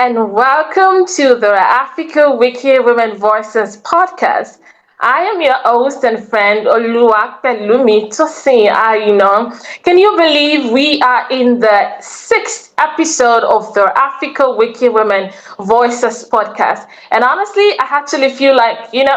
and welcome to the Africa Wiki Women Voices podcast. I am your host and friend Oluwapelumi Tosin Aina. Can you believe we are in the sixth episode of the Africa Wiki Women Voices podcast? And honestly, I actually feel like, come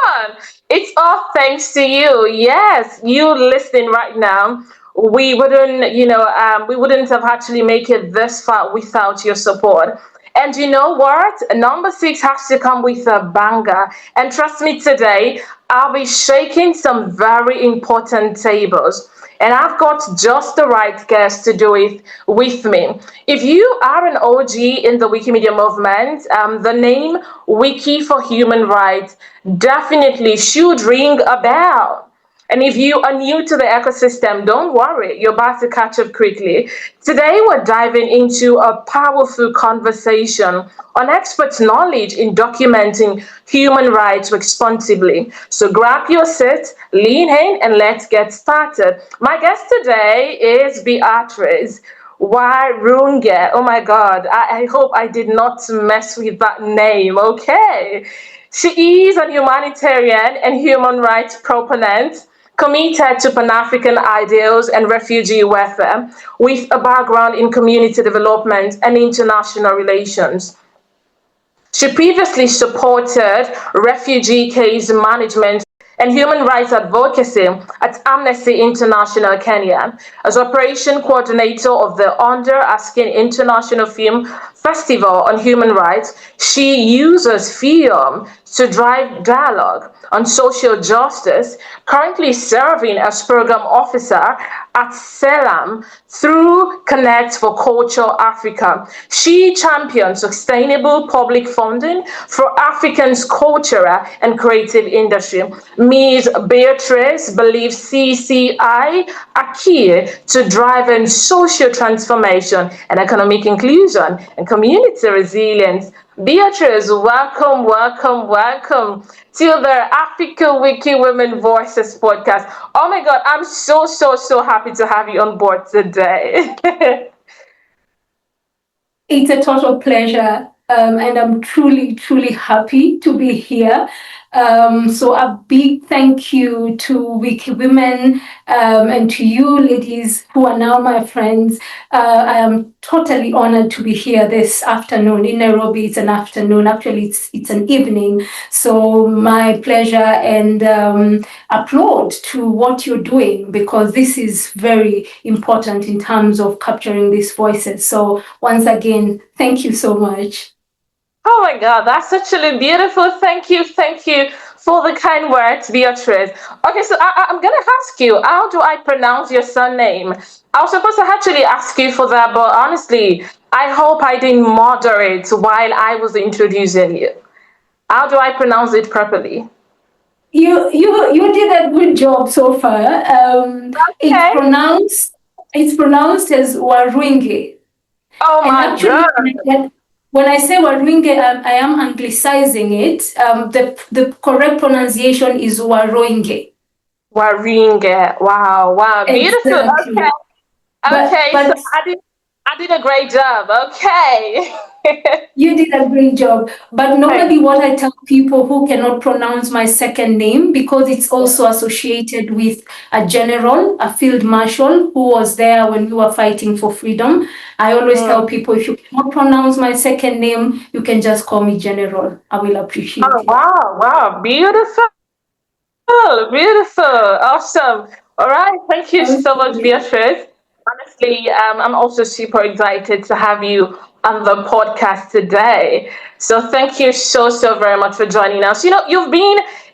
on. It's all thanks to you. Yes, you listening right now. We wouldn't have actually make it this far without your support. And you know what? Number six has to come with a banger. And trust me, today I'll be shaking some very important tables. And I've got just the right guest to do it with me. If you are an OG in the Wikimedia movement, the name Wiki for Human Rights definitely should ring a bell. And if you are new to the ecosystem, don't worry, you're about to catch up quickly. Today, we're diving into a powerful conversation on experts' knowledge in documenting human rights responsibly. So grab your seat, lean in, and let's get started. My guest today is Beatrice. Warunge. Oh my God. I hope I did not mess with that name. Okay. She is a humanitarian and human rights proponent committed to Pan-African ideals and refugee welfare with a background in community development and international relations. She previously supported refugee case management and human rights advocacy at Amnesty International Kenya. As operation coordinator of the Under Asking International Film Festival on Human Rights, she uses film to drive dialogue on social justice, currently serving as program officer at SELAM through Connect for Culture Africa. She champions sustainable public funding for Africans' cultural and creative industry. Ms. Beatrice believes CCI are key to driving social transformation and economic inclusion and community resilience. Beatrice, welcome to the Africa Wiki Women Voices podcast. Oh my God, I'm so happy to have you on board today. It's a total pleasure, and I'm truly happy to be here. So a big thank you to Wiki Women and to you ladies who are now my friends. I am totally honored to be here this afternoon. In Nairobi, it's an afternoon. Actually, it's an evening. So my pleasure, and applaud to what you're doing, because this is very important in terms of capturing these voices. So once again, thank you so much. Oh my God, that's actually beautiful. Thank you for the kind words, Beatrice. Okay, so I'm gonna ask you, how do I pronounce your surname? I was supposed to actually ask you for that, but honestly, I hope I didn't moderate while I was introducing you. How do I pronounce it properly? You did a good job so far. It's Okay. pronounced as Warwinge. Oh And my actually, God. when I say Warwinge, I am anglicizing it. The correct pronunciation is Waroinge. Waringe. Wow. Beautiful. Okay. Exactly. But Okay, so but I did a great job. Okay. you did a great job. But Thank normally, what I tell people who cannot pronounce my second name, because it's also associated with a general, a field marshal who was there when we were fighting for freedom. I always you. tell people, if you cannot pronounce my second name, you can just call me General. I will appreciate Oh, it. wow. Beautiful. Awesome. All right. Thank you so much, Okay. Beatrice. Honestly, I'm also super excited to have you on the podcast today. So thank you so very much for joining us.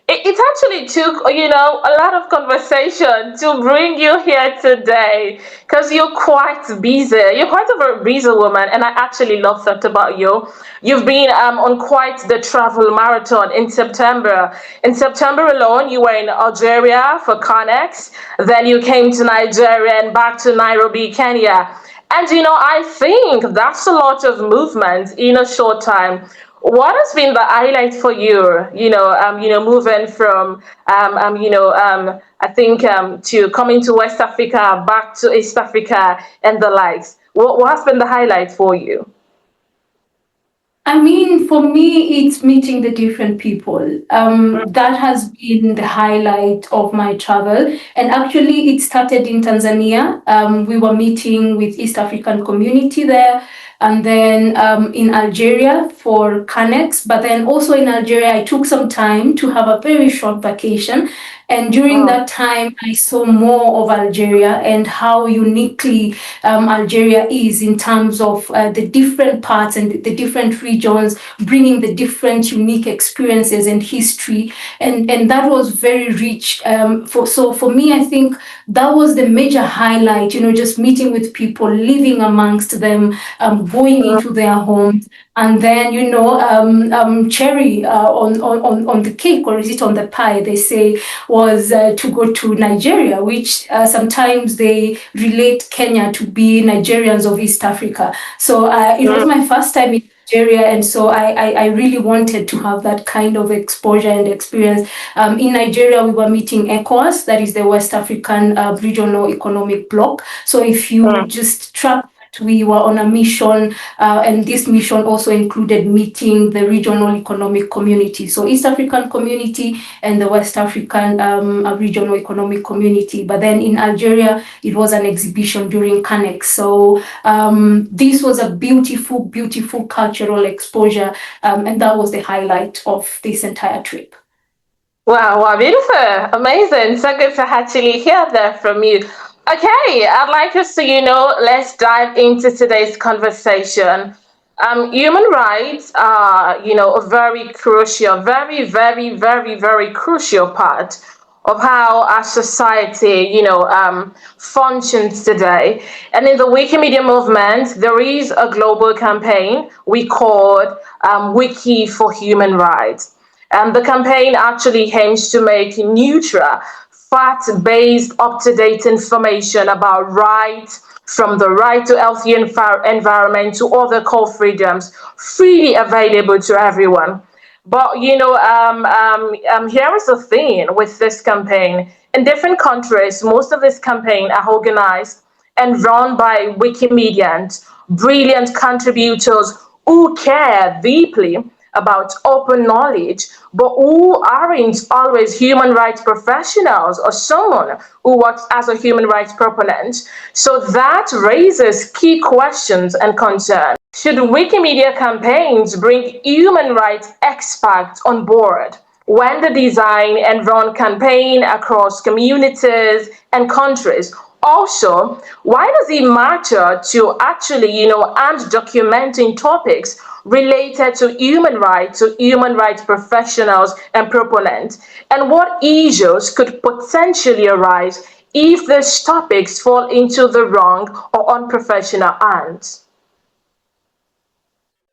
It actually took, a lot of conversation to bring you here today because you're quite busy. You're quite a very busy woman, and I actually love that about you. You've been on quite the travel marathon in September. In September alone, you were in Algeria for Connex. Then you came to Nigeria and back to Nairobi, Kenya. And I think that's a lot of movement in a short time. What has been the highlight for you? Moving from I think to coming to West Africa, back to East Africa, and the likes. What has been the highlight for you? I mean, for me, it's meeting the different people. That has been the highlight of my travel. And actually, it started in Tanzania. We were meeting with East African community there. And then in Algeria for Canex. But then also in Algeria, I took some time to have a very short vacation. And during Oh, that time, I saw more of Algeria and how uniquely Algeria is in terms of the different parts and the different regions, bringing the different unique experiences and history. And that was very rich. So for me, I think that was the major highlight, just meeting with people, living amongst them, going into their homes. And then, cherry on the cake, or is it on the pie, they say, was to go to Nigeria, which sometimes they relate Kenya to be Nigerians of East Africa. So it was my first time in Nigeria, and so I really wanted to have that kind of exposure and experience. In Nigeria, we were meeting ECOWAS, that is the West African Regional Economic Bloc. So if you just track, we were on a mission, and this mission also included meeting the regional economic community. So East African community and the West African regional economic community. But then in Algeria, it was an exhibition during Canex. So this was a beautiful, beautiful cultural exposure, and that was the highlight of this entire trip. wow, wow, beautiful, amazing. So good to actually hear that from you. Okay, I'd like us to, let's dive into today's conversation. Human rights are, a very crucial, very, very, very, very crucial part of how our society, functions today. And in the Wikimedia movement, there is a global campaign we called Wiki for Human Rights. And the campaign actually aims to make neutral, fact-based, up-to-date information about rights, from the right to healthy environment to other core freedoms, freely available to everyone. But here is the thing with this campaign. In different countries, most of this campaign are organized and run by Wikimedians, brilliant contributors who care deeply about open knowledge, but who aren't always human rights professionals or someone who works as a human rights proponent. So that raises key questions and concerns. Should Wikimedia campaigns bring human rights experts on board when they design and run campaigns across communities and countries? Also, why does it matter to actually, and documenting topics related to human rights professionals and proponents? And what issues could potentially arise if these topics fall into the wrong or unprofessional hands?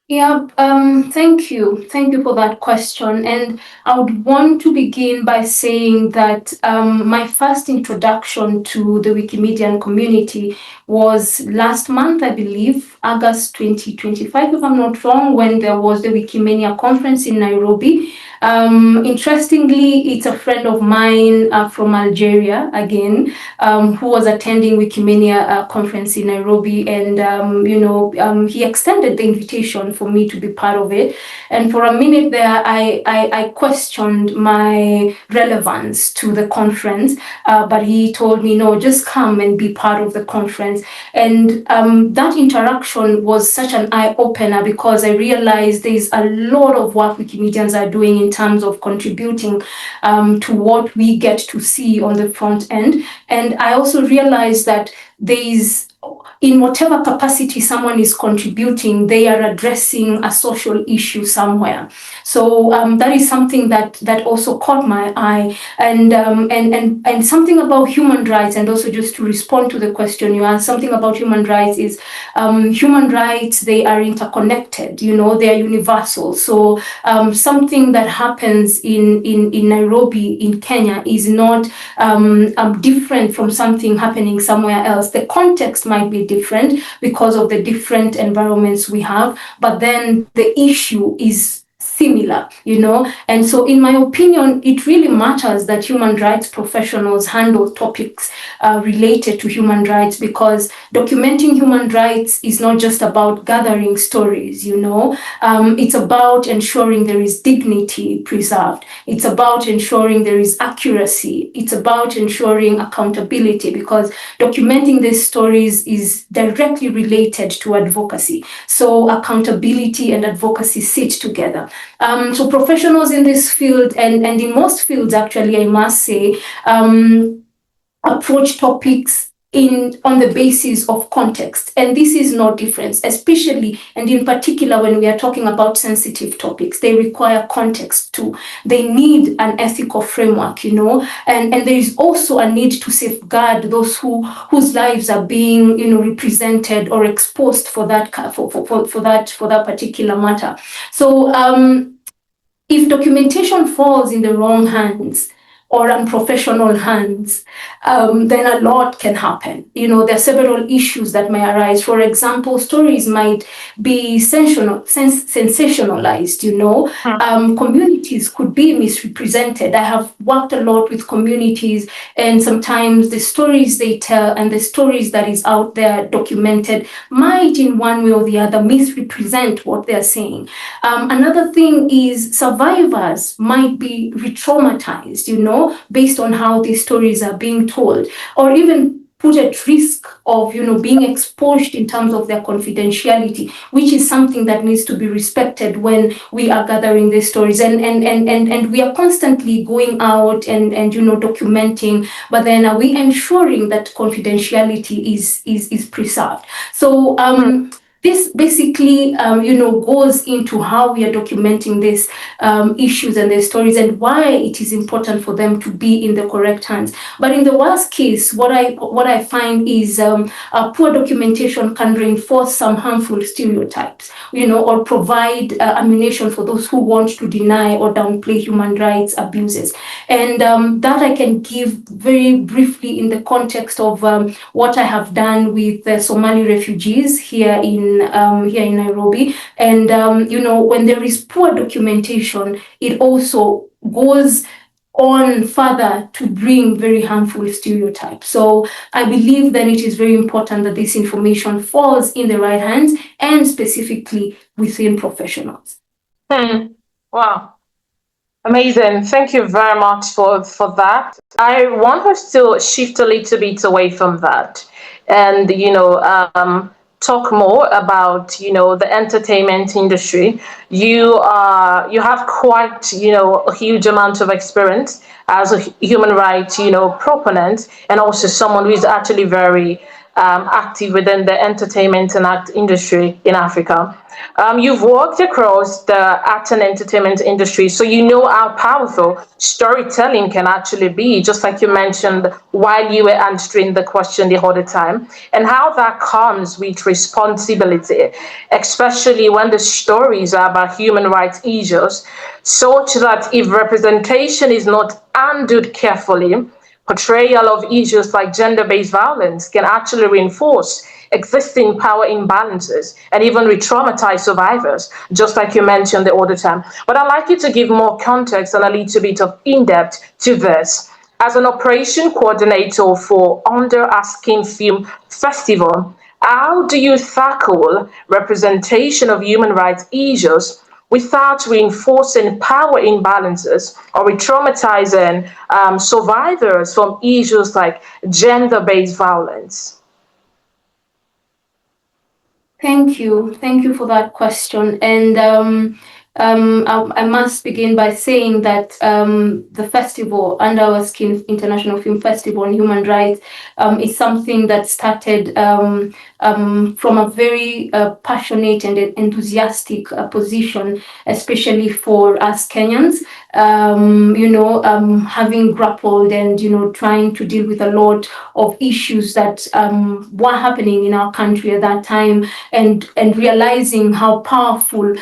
Yeah, thank you. Thank you for that question. And I would want to begin by saying that my first introduction to the Wikimedian community was last month, I believe, August 2025, if I'm not wrong, when there was the Wikimedia conference in Nairobi. Interestingly, it's a friend of mine from Algeria, again, who was attending Wikimedia conference in Nairobi, and he extended the invitation for me to be part of it. And for a minute there, I questioned my relevance to the conference, but he told me, no, just come and be part of the conference. And that interaction was such an eye opener, because I realized there's a lot of work Wikimedians are doing in terms of contributing to what we get to see on the front end. And I also realized that there's, in whatever capacity someone is contributing, they are addressing a social issue somewhere. So that is something that also caught my eye, and something about human rights. And also, just to respond to the question you asked, something about human rights is human rights, they are interconnected. They are universal. So something that happens in Nairobi in Kenya is not different from something happening somewhere else. The context might be different because of the different environments we have, but then the issue is similar, and so in my opinion, it really matters that human rights professionals handle topics related to human rights, because documenting human rights is not just about gathering stories, it's about ensuring there is dignity preserved. It's about ensuring there is accuracy. It's about ensuring accountability, because documenting these stories is directly related to advocacy. So accountability and advocacy sit together. So professionals in this field, and in most fields, actually, I must say, approach topics on the basis of context. And this is no different, especially and in particular when we are talking about sensitive topics. They require context too. They need an ethical framework, and there is also a need to safeguard those whose lives are being, represented or exposed for that particular matter. So if documentation falls in the wrong hands or unprofessional hands, then a lot can happen. There are several issues that may arise. For example, stories might be sensationalized, communities could be misrepresented. I have worked a lot with communities, and sometimes the stories they tell and the stories that is out there documented might in one way or the other misrepresent what they're saying. Another thing is survivors might be re-traumatized, based on how these stories are being told, or even put at risk of, being exposed in terms of their confidentiality, which is something that needs to be respected when we are gathering these stories. And we are constantly going out and documenting, but then are we ensuring that confidentiality is preserved? So this basically, goes into how we are documenting these issues and these stories, and why it is important for them to be in the correct hands. But in the worst case, what I find is poor documentation can reinforce some harmful stereotypes, or provide ammunition for those who want to deny or downplay human rights abuses. And that I can give very briefly in the context of what I have done with the Somali refugees here in Nairobi. And when there is poor documentation, it also goes on further to bring very harmful stereotypes. So I believe that it is very important that this information falls in the right hands, and specifically within professionals. Wow. Amazing. Thank you very much for that. I want us to shift a little bit away from that and, talk more about, the entertainment industry. You have quite, a huge amount of experience as a human rights, proponent, and also someone who is actually very active within the entertainment and art industry in Africa. You've worked across the art and entertainment industry, so you know how powerful storytelling can actually be, just like you mentioned while you were answering the question the other time, and how that comes with responsibility, especially when the stories are about human rights issues, such that if representation is not handled carefully, portrayal of issues like gender-based violence can actually reinforce existing power imbalances and even re-traumatize survivors, just like you mentioned the other time. But I'd like you to give more context and a little bit of in-depth to this. As an operation coordinator for Under Asking Film Festival, how do you tackle representation of human rights issues without reinforcing power imbalances or re-traumatizing survivors from issues like gender-based violence? Thank you. Thank you for that question. And I must begin by saying that the festival, Under Our Skin International Film Festival on Human Rights, is something that started from a very passionate and enthusiastic position, especially for us Kenyans, having grappled and, trying to deal with a lot of issues that were happening in our country at that time, and realizing how powerful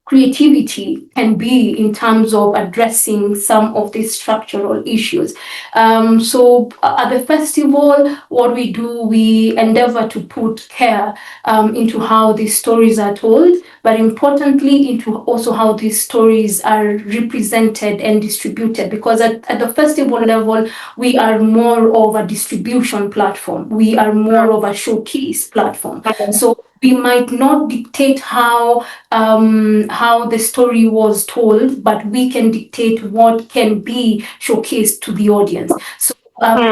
creativity can be in terms of addressing some of these structural issues. At the festival, what we do, we endeavor to put care into how these stories are told, but importantly, into also how these stories are represented and distributed. Because at the festival level, we are more of a distribution platform, we are more of a showcase platform. So we might not dictate how the story was told, but we can dictate what can be showcased to the audience. So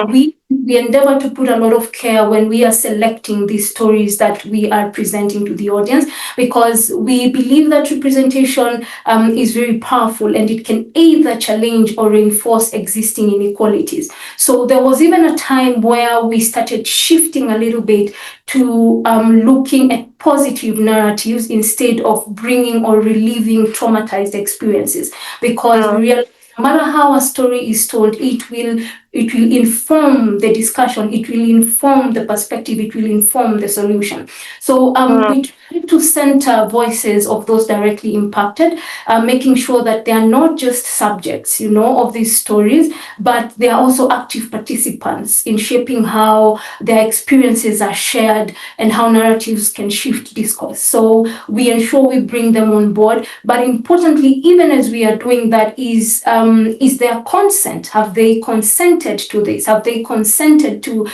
we endeavor to put a lot of care when we are selecting these stories that we are presenting to the audience, because we believe that representation is very powerful, and it can either challenge or reinforce existing inequalities. So there was even a time where we started shifting a little bit to looking at positive narratives instead of bringing or reliving traumatized experiences, because we realize no matter how a story is told, it will inform the discussion, it will inform the perspective, it will inform the solution. So we try to center voices of those directly impacted, making sure that they are not just subjects, of these stories, but they are also active participants in shaping how their experiences are shared and how narratives can shift discourse. So we ensure we bring them on board, but importantly, even as we are doing that, is their consent? Have they consented to this? Have they consented to,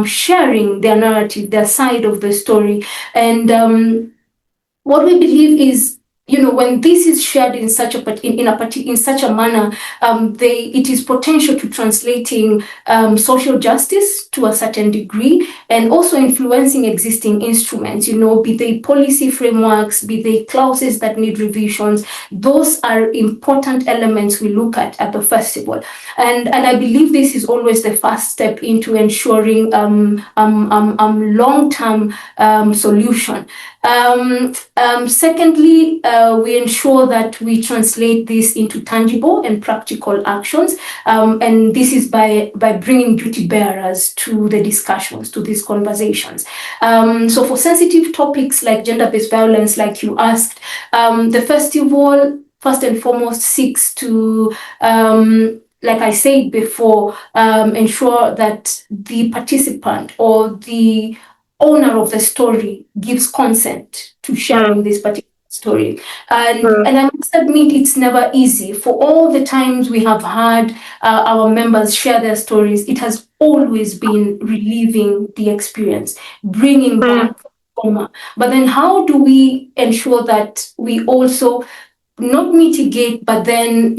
sharing their narrative, their side of the story? And what we believe is, when this is shared in such in such a manner, it is potential to translating social justice to a certain degree, and also influencing existing instruments, be they policy frameworks, be they clauses that need revisions. Those are important elements we look at the festival. And I believe this is always the first step into ensuring long-term solution. Secondly, we ensure that we translate this into tangible and practical actions, and this is by bringing duty bearers to the discussions, to these conversations. So for sensitive topics like gender-based violence, like you asked, the festival first and foremost seeks to, like I said before, ensure that the participant or the owner of the story gives consent to sharing this particular story. And I must admit, it's never easy. For all the times we have had our members share their stories, it has always been reliving the experience, bringing back trauma. But then how do we ensure that we also not mitigate, but then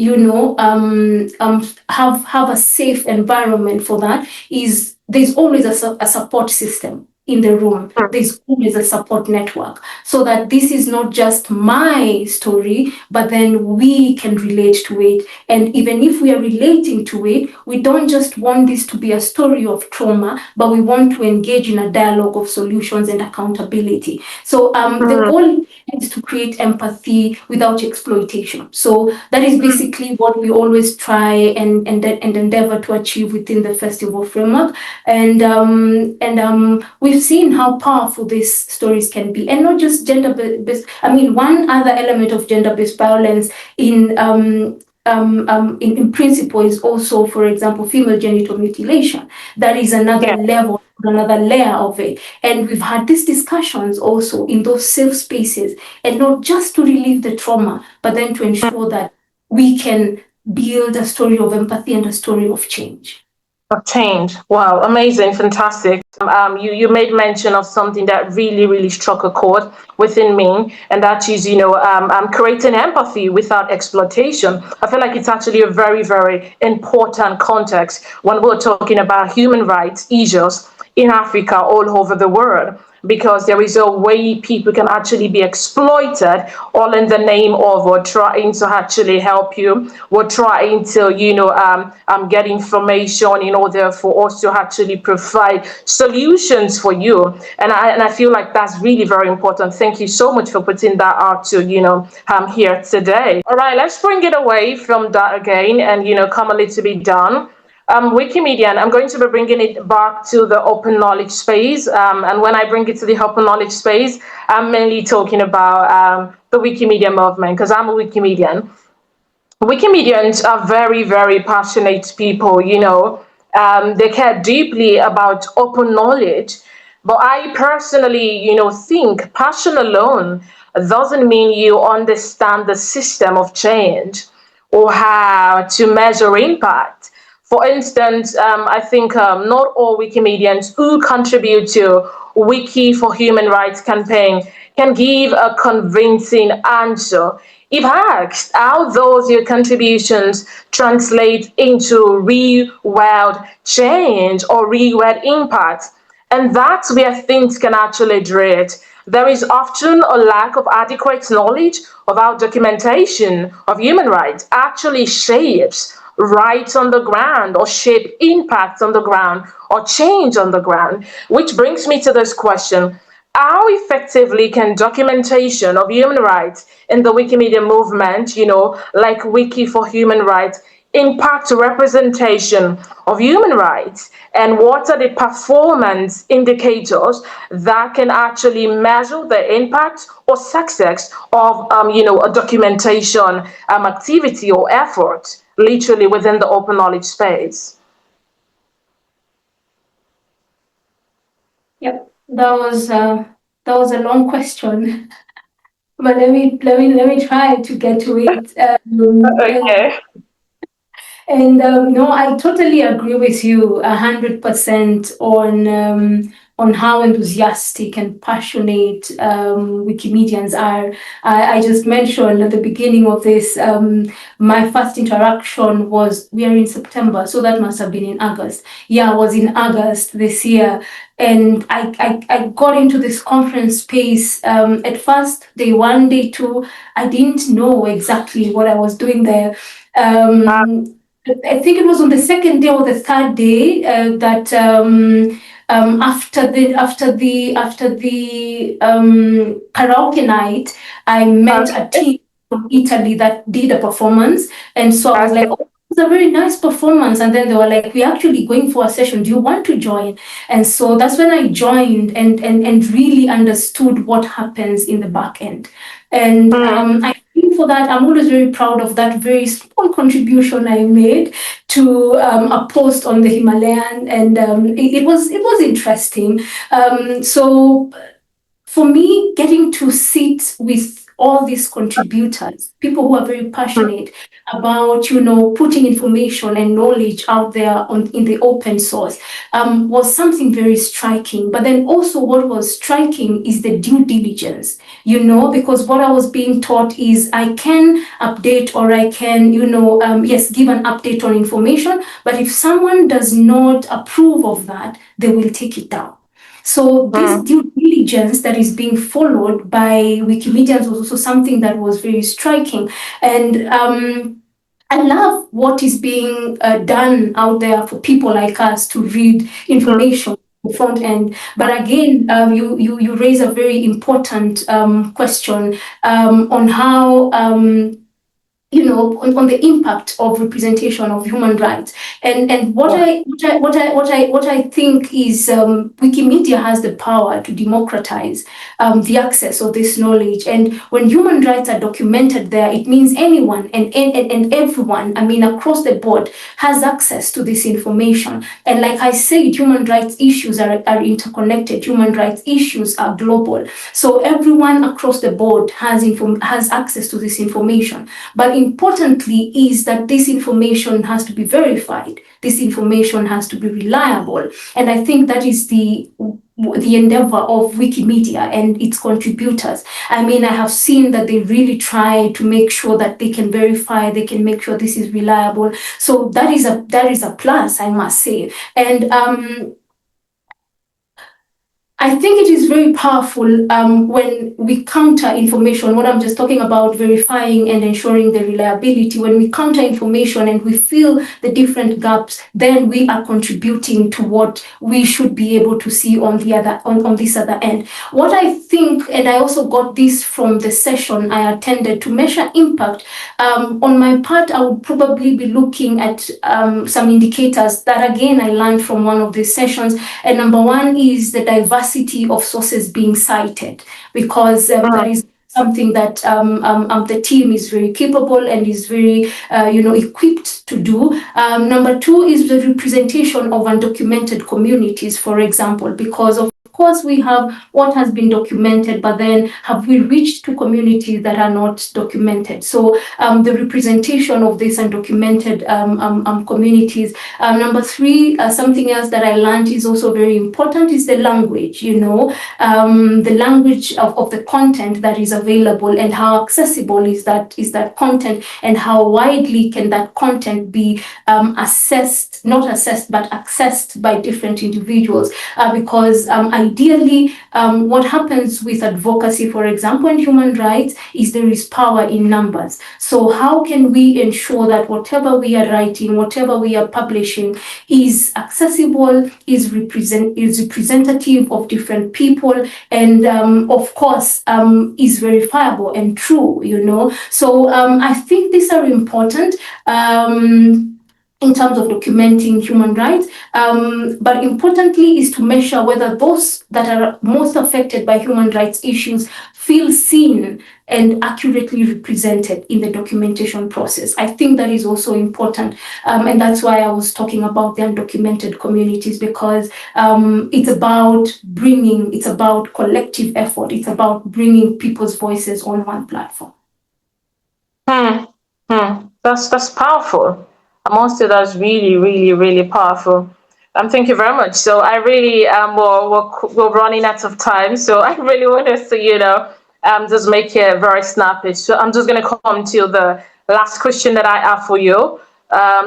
have a safe environment for that? Is there's always a support system in the room. There's always a support network, so that this is not just my story, but then we can relate to it. And even if we are relating to it, we don't just want this to be a story of trauma, but we want to engage in a dialogue of solutions and accountability. So the goal is to create empathy without exploitation. So that is basically what we always try and endeavor to achieve within the festival framework. And we've seen how powerful these stories can be, and not just gender-based. I mean, one other element of gender-based violence in principle is also, for example, female genital mutilation. That is another level, another layer of it. And we've had these discussions also in those safe spaces, and not just to relieve the trauma, but then to ensure that we can build a story of empathy and a story of change. Of change. Wow, amazing, fantastic. You made mention of something that really struck a chord within me, and that is, creating empathy without exploitation. I feel like it's actually a very important context when we're talking about human rights issues in Africa, all over the world, because there is a way people can actually be exploited, all in the name of or trying to actually help you. We're trying to, get information in order for us to actually provide solutions for you. And I feel like that's really very important. Thank you so much for putting that out to, here today. All right, let's bring it away from that again and, come a little bit down. Wikimedia, and I'm going to be bringing it back to the open knowledge space. And when I bring it to the open knowledge space, I'm mainly talking about the Wikimedia movement because I'm a Wikimedian. Wikimedians are very, very passionate people, you know. They care deeply about open knowledge. But I personally, you know, think passion alone doesn't mean you understand the system of change or how to measure impact. For instance, I think not all Wikimedians who contribute to Wiki for Human Rights campaign can give a convincing answer. If asked how those your contributions translate into real world change or real world impact, and that's where things can actually drift. There is often a lack of adequate knowledge of how documentation of human rights actually shapes rights on the ground or shape impacts on the ground or change on the ground. Which brings me to this question. How effectively can documentation of human rights in the Wikimedia movement, you know, like Wiki for Human Rights, impact representation of human rights, and what are the performance indicators that can actually measure the impact or success of you know, a documentation activity or effort literally within the open knowledge space? Yep, that was a long question, but let me try to get to it. Okay. And no, I totally agree with you 100% on how enthusiastic and passionate Wikimedians are. I just mentioned at the beginning of this, my first interaction was, we are in September, so that must have been in August. Yeah, I was in August this year. And I got into this conference space. At first, day one, day two, I didn't know exactly what I was doing there. Uh, I think it was on the second day or the third day that after the karaoke night, I met a okay. team from Italy that did a performance, and so I was Okay. like, "Oh, it's a very nice performance." And then they were like, "We're actually going for a session. Do you want to join?" And so that's when I joined and really understood what happens in the back end. And Mm, I think for that, I'm always very proud of that very small contribution I made to a post on the Himalayan, and it was interesting. So for me, getting to sit with all these contributors, people who are very mm, passionate about, you know, putting information and knowledge out there in the open source, was something very striking. But then also what was striking is the due diligence, you know, because what I was being taught is I can update, or I can, you know, yes, give an update on information, but if someone does not approve of that, they will take it down. So this mm, due diligence that is being followed by Wikimedians was also something that was very striking. And I love what is being done out there for people like us to read mm, information front end. But again, you raise a very important question on how you know, on the impact of representation of human rights. And yeah. what I think is Wikimedia has the power to democratize the access of this knowledge. And when human rights are documented there, it means anyone and everyone, I mean, across the board, has access to this information. And like I said, human rights issues are interconnected. Human rights issues are global. So everyone across the board has access to this information. But importantly is that this information has to be verified. This information has to be reliable. And I think that is the endeavor of Wikimedia and its contributors. I mean, I have seen that they really try to make sure that they can verify, they can make sure this is reliable. So that is a plus, I must say. And I think it is very powerful when we counter information. What I'm just talking about, verifying and ensuring the reliability. When we counter information and we fill the different gaps, then we are contributing to what we should be able to see on the other on this other end. What I think, and I also got this from the session I attended, to measure impact. On my part, I would probably be looking at some indicators that again I learned from one of these sessions. And number one is the diversity of sources being cited, because that is something that the team is very capable and is very equipped to do. Number two is the representation of undocumented communities, for example, because of course, we have what has been documented, but then have we reached to communities that are not documented? So the representation of these undocumented communities. Number three, something else that I learned is also very important is the language, the language of the content that is available, and how accessible is that content, and how widely can that content be not assessed, but accessed by different individuals. Because ideally, what happens with advocacy, for example, and human rights, is there is power in numbers. So how can we ensure that whatever we are writing, whatever we are publishing, is accessible, is representative of different people, and of course is verifiable and true, So I think these are important. In terms of documenting human rights, but importantly is to measure whether those that are most affected by human rights issues feel seen and accurately represented in the documentation process. I think that is also important, and that's why I was talking about the undocumented communities, because it's about collective effort. It's about bringing people's voices on one platform. Hmm. That's powerful. I must say that's really, really, really powerful. Thank you very much. So I really we're running out of time. So I really want us to just make it very snappy. So I'm just gonna come to the last question that I have for you.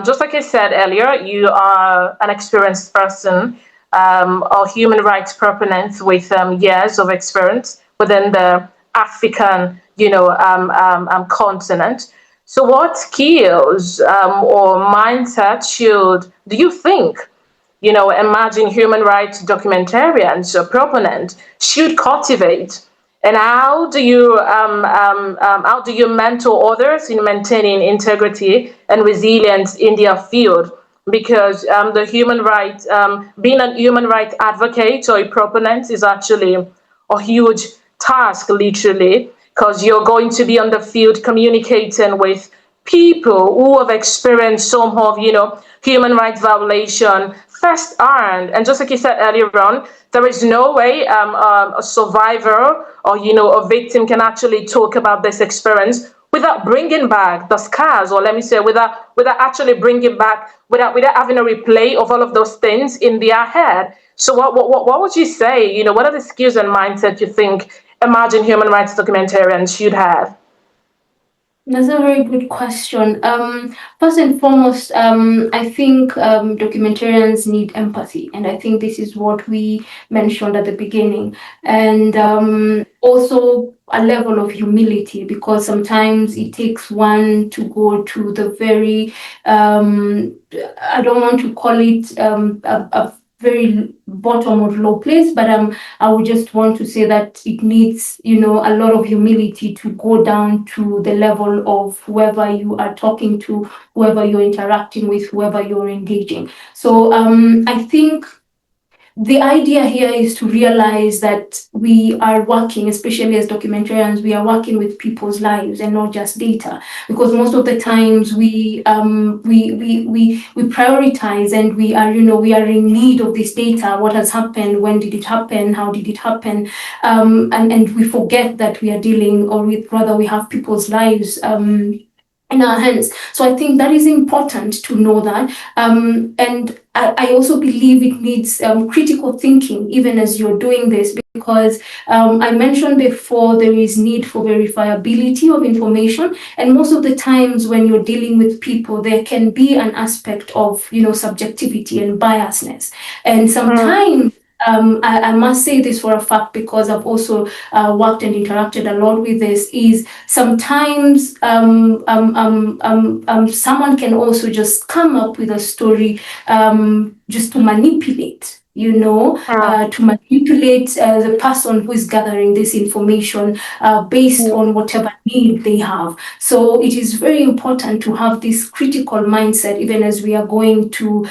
Just like I said earlier, you are an experienced person, a human rights proponent with years of experience within the African, continent. So, what skills or mindset do you think, emerging human rights documentarians or proponents should cultivate? And how do you mentor others in maintaining integrity and resilience in their field? Because the human rights, being a human rights advocate or a proponent is actually a huge task, literally, because you're going to be on the field communicating with people who have experienced some of, human rights violation firsthand. And just like you said earlier on, there is no way a survivor or, a victim can actually talk about this experience without bringing back the scars, or let me say, without actually bringing back, without having a replay of all of those things in their head. So what would you say? What are the skills and mindset you think emerging human rights documentarians should have? That's a very good question. First and foremost, I think documentarians need empathy, and I think this is what we mentioned at the beginning, and also a level of humility, because sometimes it takes one to go to the very, I don't want to call it a very bottom or low place, but I would just want to say that it needs, a lot of humility to go down to the level of whoever you are talking to, whoever you're interacting with, whoever you're engaging. So I think the idea here is to realize that we are working, especially as documentarians, we are working with people's lives and not just data. Because most of the times we prioritize, and we are in need of this data. What has happened? When did it happen? How did it happen? And we forget that we are dealing, or rather, we have people's lives in our hands. So I think that is important to know that. And I also believe it needs critical thinking, even as you're doing this, because I mentioned before there is need for verifiability of information. And most of the times when you're dealing with people, there can be an aspect of, subjectivity and biasness. And sometimes I must say this for a fact because I've also worked and interacted a lot with this, is sometimes someone can also just come up with a story just to manipulate, to manipulate the person who is gathering this information based on whatever need they have. So it is very important to have this critical mindset, even as we are going to,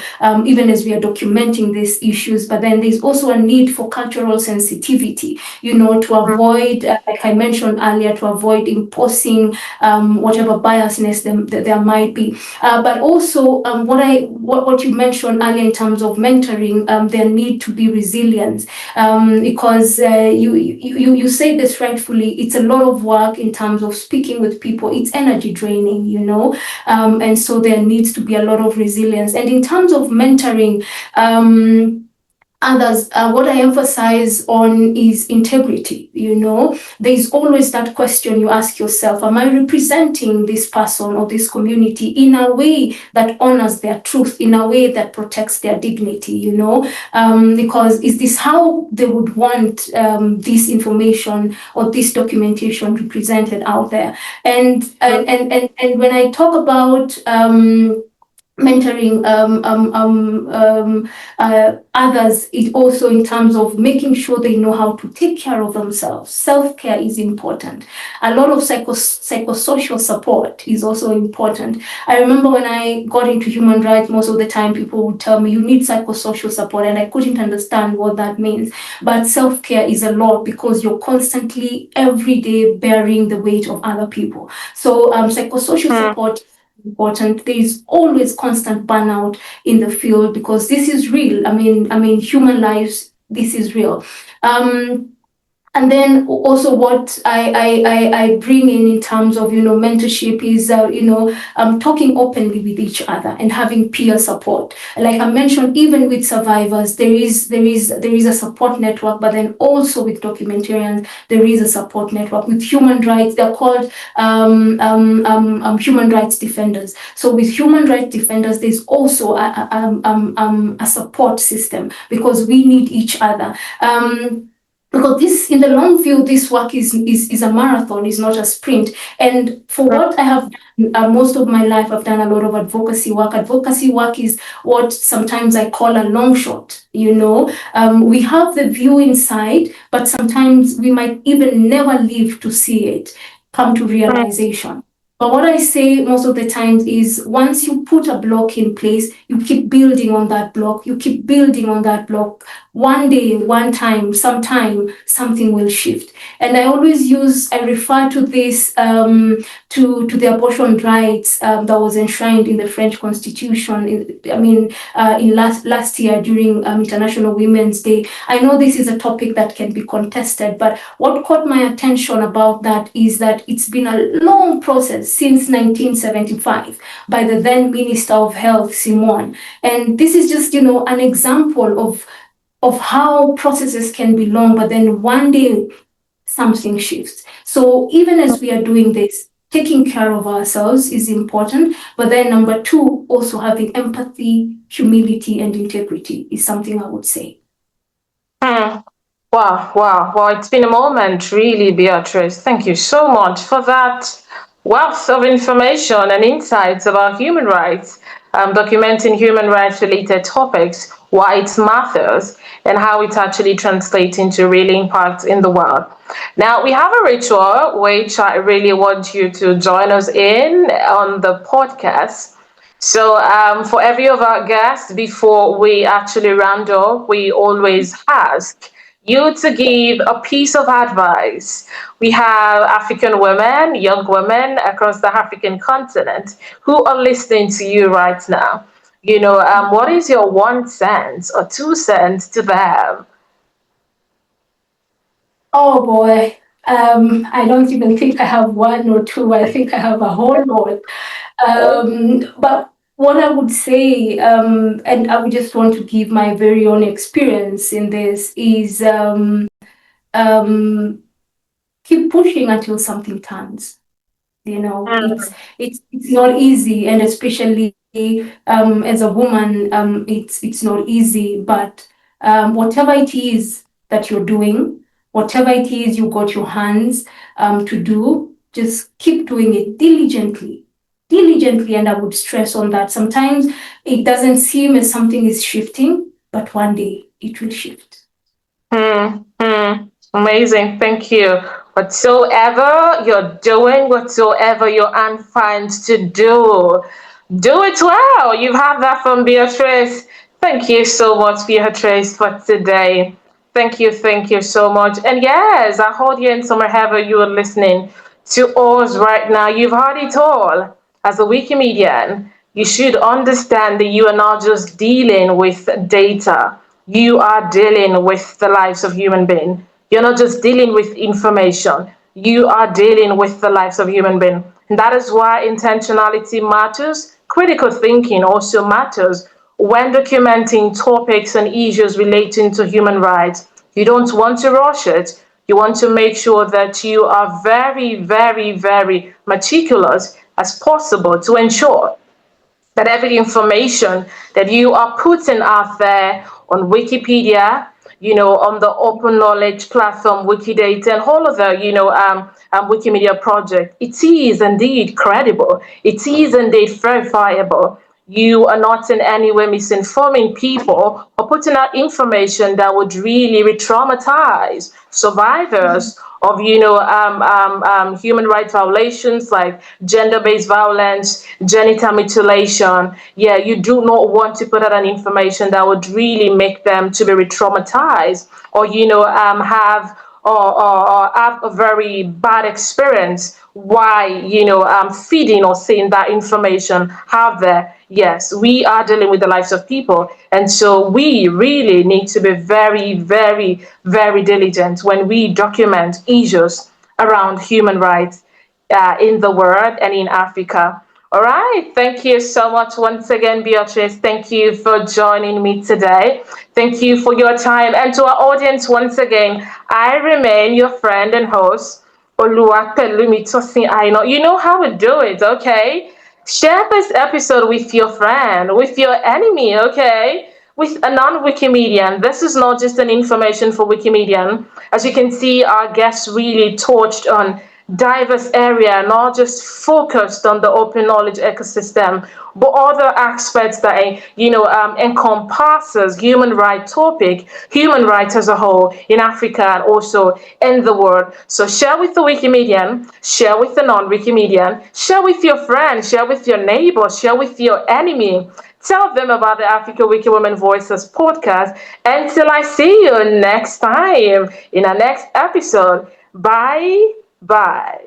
even as we are documenting these issues. But then there's also a need for cultural sensitivity, to avoid, like I mentioned earlier, to avoid imposing whatever biasness there might be. But also, what you mentioned earlier in terms of mentoring, there need to be resilience, because you say this rightfully. It's a lot of work in terms of speaking with people. It's energy draining, and so there needs to be a lot of resilience. And in terms of mentoring, others, what I emphasize on is integrity. There's always that question you ask yourself: am I representing this person or this community in a way that honors their truth, in a way that protects their dignity? Because is this how they would want this information or this documentation represented out there? And when I talk about mentoring others, it also in terms of making sure they know how to take care of themselves. Self-care is important. A lot of psychosocial support is also important. I remember when I got into human rights, most of the time people would tell me you need psychosocial support, and I couldn't understand what that means. But self-care is a lot because you're constantly every day bearing the weight of other people. So psychosocial support important. There is always constant burnout in the field because this is real. I mean, human lives. This is real. And then also what I bring in terms of mentorship is talking openly with each other and having peer support. Like I mentioned, even with survivors, there is a support network, but then also with documentarians there is a support network. With human rights, they're called human rights defenders. So with human rights defenders, there's also a support system because we need each other. Because this, in the long view, this work is a marathon, is not a sprint. And for what I have done, most of my life, I've done a lot of advocacy work. Advocacy work is what sometimes I call a long shot. We have the view inside, but sometimes we might even never live to see it come to realization. But what I say most of the times is once you put a block in place, you keep building on that block, you keep building on that block. One day, one time, sometime, something will shift. And I refer to this to the abortion rights that was enshrined in the French Constitution. In last year during International Women's Day. I know this is a topic that can be contested, but what caught my attention about that is that it's been a long process since 1975 by the then Minister of Health, Simone. And this is just, an example of how processes can be long, but then one day something shifts. So even as we are doing this, taking care of ourselves is important. But then number two, also having empathy, humility, and integrity is something I would say. Hmm. Wow, wow. Well, it's been a moment, really, Beatrice. Thank you so much for that wealth of information and insights about human rights, documenting human rights related topics, why it matters, and how it actually translates into real impact in the world. Now, we have a ritual which I really want you to join us in on the podcast. So, for every of our guests, before we actually round up, we always ask you to give a piece of advice. We have African women, young women across the African continent who are listening to you right now. What is your 1 cent or 2 cents to them? Oh boy. I don't even think I have one or two. I think I have a whole lot. But what I would say, and I would just want to give my very own experience in this, is um, keep pushing until something turns. It's not easy, and especially as a woman, it's not easy. But whatever it is that you're doing, whatever it is you got your hands to do, just keep doing it diligently. Diligently, and I would stress on that. Sometimes it doesn't seem as something is shifting, but one day it will shift. Amazing. Thank you. Whatsoever you're doing, whatsoever your hand finds to do it well. You've had that from Beatrice. Thank you so much, Beatrice, for today. Thank you so much. And yes, our audience, wherever you are listening to us right now, you've heard it all. As a Wikimedian, you should understand that you are not just dealing with data. You are dealing with the lives of human beings. You're not just dealing with information. You are dealing with the lives of human beings. And that is why intentionality matters. Critical thinking also matters when documenting topics and issues relating to human rights. You don't want to rush it. You want to make sure that you are very meticulous as possible to ensure that every information that you are putting out there on Wikipedia, on the open knowledge platform, Wikidata, and all of the, Wikimedia project, it is indeed credible. It is indeed verifiable. You are not in any way misinforming people or putting out information that would really re-traumatize survivors of human rights violations like gender-based violence, genital mutilation. Yeah, you do not want to put out an information that would really make them to be re-traumatized or have or have a very bad experience why feeding or saying that information out there. Yes, we are dealing with the lives of people, and so we really need to be very diligent when we document issues around human rights in the world and in Africa. All right. Thank you so much once again, Beatrice. Thank you for joining me today. Thank you for your time. And to our audience, once again, I remain your friend and host, Oluwapelumi Tosin Aino. You know how we do it, okay? Share this episode with your friend, with your enemy, okay? With a non-Wikimedian. This is not just an information for Wikimedian. As you can see, our guests really touched on diverse area, not just focused on the open knowledge ecosystem, but other aspects that encompasses human rights topic, human rights as a whole in Africa and also in the world. So share with the Wikimedian, share with the non-Wikimedian, share with your friend, share with your neighbor, share with your enemy. Tell them about the Africa Wiki Women Voices podcast. Until I see you next time in our next episode. Bye. Bye.